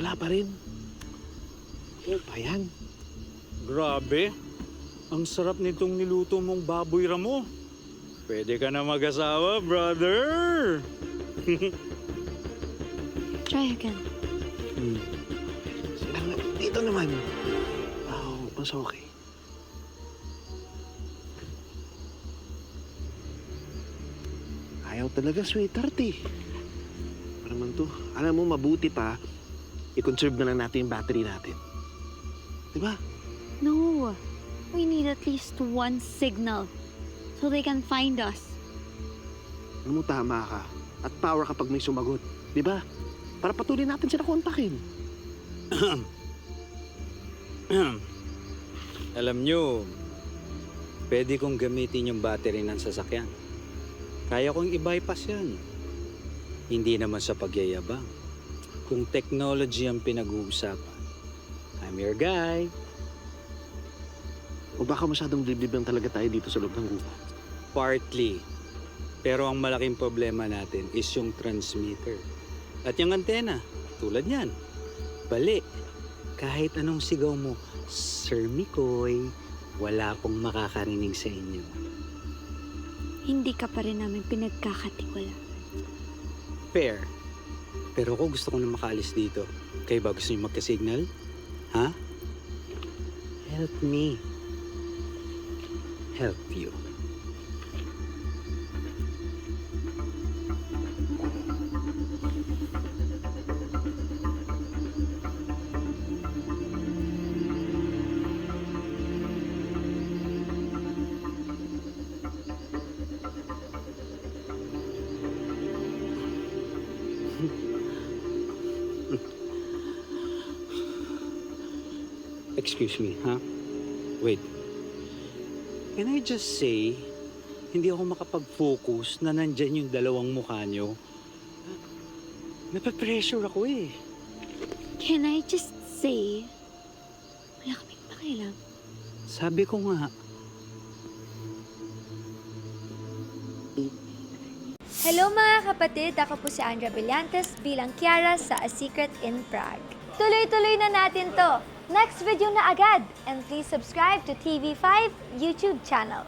wala pa rin. Ano pa yan? Grabe. Ang sarap nitong niluto mong baboy ramo. Pwede ka na mag-asawa, brother. Try again. Dito naman. Oh, mas okay. Ayaw talaga, sweetheart eh. Ano naman to? Alam mo, mabuti pa, i-conserve na lang natin yung battery natin. Diba? No. We need at least one signal so they can find us. Alam mo, tama ka. At power kapag may sumagot. Diba? Para patuloy natin sila kontakin. Alam nyo, pwede kong gamitin yung battery ng sasakyan. Kaya kong i-bypass yan. Hindi naman sa pagyayabang. Kung technology ang pinag-uusapan, I'm your guy. O baka masyadong liblib lang talaga tayo dito sa loob ng gubat. Partly. Pero ang malaking problema natin is yung transmitter. At yung antena, tulad niyan. Bali, kahit anong sigaw mo, Sir Mikoy, wala pong makakarinig sa inyo. Hindi ka pa rin namin pinagkakatiwala. Fair. Pero ako gusto ko na makaalis dito. Kayo ba gusto niyo magka-signal? Ha? Help me. Help you. Excuse me, ha? Wait. Can I just say, hindi ako makapag-focus na nandyan yung dalawang mukha nyo. Napapressure ako eh. Can I just say, wala kaming pakialam. Sabi ko nga. Hello mga kapatid, ako po si Andrea Brillantes bilang Kiara sa A Secret in Prague. Tuloy-tuloy na natin to! Next video na agad! And please subscribe to TV5 YouTube channel.